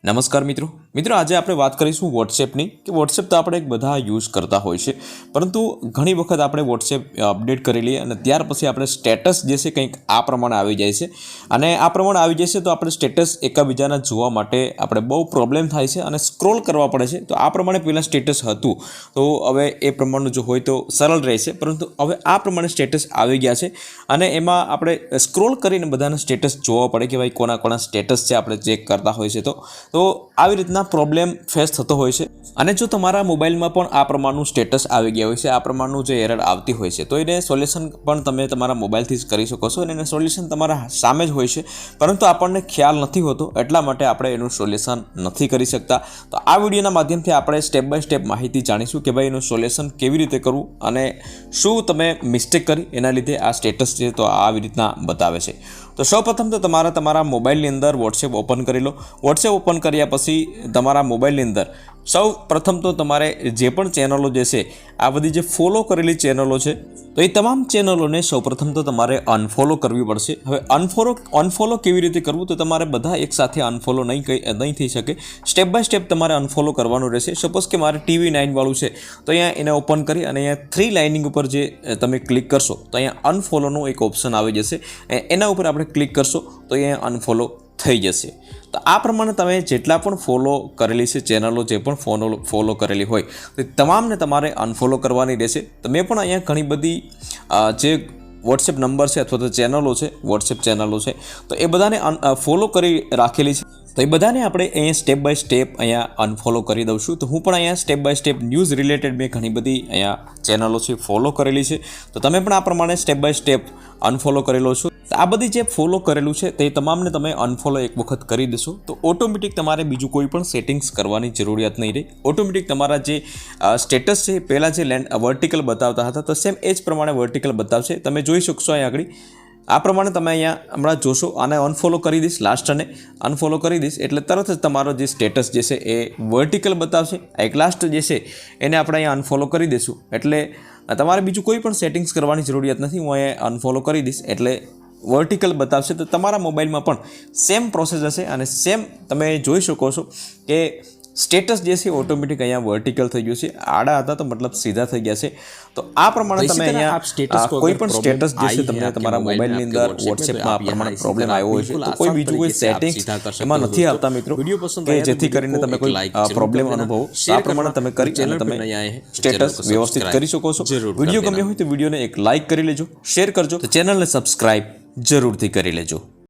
નમસ્કાર મિત્રો આજે આપણે વાત કરીશું વોટ્સએપની કે વોટ્સએપ તો આપણે બધા યુઝ કરતા હોય છે, પરંતુ ઘણી વખત આપણે વોટ્સએપ અપડેટ કરી લઈએ અને ત્યાર પછી આપણે સ્ટેટસ જે છે કંઈક આ પ્રમાણે આવી જાય છે અને આ પ્રમાણે આવી જાય છે તો આપણે સ્ટેટસ એકબીજાના જોવા માટે આપણે બહુ પ્રોબ્લેમ થાય છે અને સ્ક્રોલ કરવા પડે છે. તો આ પ્રમાણે પહેલાં સ્ટેટસ હતું તો હવે એ પ્રમાણનું જો હોય તો સરળ રહેશે, પરંતુ હવે આ પ્રમાણે સ્ટેટસ આવી ગયા છે અને એમાં આપણે સ્ક્રોલ કરીને બધાના સ્ટેટસ જોવા પડે કે ભાઈ કોના કોના સ્ટેટસ છે આપણે ચેક કરતા હોય છે. તો આવી રીતના પ્રોબ્લેમ ફેસ થતો હોય છે અને જો તમારા મોબાઈલમાં પણ આ પ્રમાણનું સ્ટેટસ આવી ગયા હોય છે, આ પ્રમાણનું જે એરર આવતી હોય છે, તો એને સોલ્યુશન પણ તમે તમારા મોબાઈલથી જ કરી શકો છો અને એનું સોલ્યુશન તમારા સામે જ હોય છે, પરંતુ આપણને ખ્યાલ નથી હોતો, એટલા માટે આપણે એનું સોલ્યુશન નથી કરી શકતા. તો આ વિડીયોના માધ્યમથી આપણે સ્ટેપ બાય સ્ટેપ માહિતી જાણીશું કે ભાઈ એનું સોલ્યુશન કેવી રીતે કરવું અને શું તમે મિસ્ટેક કરી એના લીધે આ સ્ટેટસ છે તો આવી રીતના બતાવે છે. તો સૌપ્રથમ તો તમારા મોબાઈલની અંદર વોટ્સએપ ઓપન કરી લો. વોટ્સએપ ઓપન કર્યા પછી તમારા મોબાઈલની અંદર સૌ પ્રથમ તો તમારે જે પણ ચેનલો જે છે, આ બધી જે ફોલો કરેલી ચેનલો છે, તો એ તમામ ચેનલોને સૌપ્રથમ તો તમારે અનફોલો કરવી પડશે. હવે અનફોલો કેવી રીતે કરવું, તો તમારે બધા એકસાથે અનફોલો નહીં થઈ શકે. સ્ટેપ બાય સ્ટેપ તમારે અનફોલો કરવાનું રહેશે. સપોઝ કે મારે TV9 વાળું છે તો અહીંયા એને ઓપન કરી અને અહીંયા 3 લાઇનિંગ ઉપર જે તમે ક્લિક કરશો તો અહીંયા અનફોલોનું એક ઓપ્શન આવી જશે. એના ઉપર આપણે ક્લિક કરશો તો અહીંયા અનફોલો થઈ જશે. તો આ પ્રમાણે તમે જેટલા પણ ફોલો કરેલી છે ચેનલો, જે પણ ફોલો કરેલી હોય તો તમામને તમારે અનફોલો કરવાની રહેશે. તમે પણ અહીંયા ઘણી બધી જે વોટ્સએપ નંબર છે અથવા તો ચેનલો છે, વોટ્સએપ ચેનલો છે, તો એ બધાને ફોલો કરી રાખેલી છે. તો એ બધાને આપણે અહીંયા સ્ટેપ બાય સ્ટેપ અહીંયા અનફોલો કરી દઉં છું. તો હું પણ અહીંયા step by step news related મેં ઘણી બધી અહીંયા ચેનલો છે ફોલો કરેલી છે, તો તમે પણ આ પ્રમાણે સ્ટેપ બાય સ્ટેપ અનફોલો કરેલો છો. આ બધી જે ફોલો કરેલું છે તે તમામને તમે અનફોલો એક વખત કરી દેશો તો ઓટોમેટિક તમારે બીજું કોઈ પણ સેટિંગ્સ કરવાની જરૂરિયાત નહીં રહે. ઓટોમેટિક તમારા જે સ્ટેટસ છે પહેલાં જે વર્ટિકલ બતાવતા હતા તો સેમ એ જ પ્રમાણે વર્ટિકલ બતાવશે. તમે જોઈ શકશો અહીં આગળ આ પ્રમાણે તમે અહીંયા હમણાં જોશો. આને અનફોલો કરી દઈશ, લાસ્ટ અને અનફોલો કરી દઈશ એટલે તરત જ તમારો જે સ્ટેટસ જે છે એ વર્ટિકલ બતાવશે. એક લાસ્ટ જે છે એને આપણે અહીંયા અનફોલો કરી દઈશું એટલે તમારે બીજું કોઈ પણ સેટિંગ્સ કરવાની જરૂરિયાત નથી. હું અહીંયા અનફોલો કરી દઈશ એટલે વર્ટિકલ બતાવશે. તો તમારા મોબાઈલમાં પણ સેમ પ્રોસેસ હશે અને સેમ તમે જોઈ શકો છો કે સ્ટેટસ જે છે ઓટોમેટિક અહીંયા વર્ટિકલ થઈ ગયું છે. આડા હતા તો મતલબ સીધા થઈ ગયા છે. તો આ પ્રમાણે તમે અહીંયા કોઈ પણ સ્ટેટસ જે છે તમને તમારા મોબાઈલની અંદર વોટ્સએપમાં આ પ્રમાણે પ્રોબ્લેમ આવ્યો હોય છે તો કોઈ બીજું કોઈ સેટિંગ્સ એમાં નથી આવતા મિત્રો, કે જેથી કરીને તમે કોઈ પ્રોબ્લેમ અનુભવો. આ પ્રમાણે તમે કરી અને તમે સ્ટેટસ વ્યવસ્થિત કરી શકો છો. વિડીયો ગમ્યો હોય તો વિડીયોને એક લાઇક કરી લેજો, શેર કરજો, ચેનલને સબસ્ક્રાઇબ જરૂરથી કરી લેજો.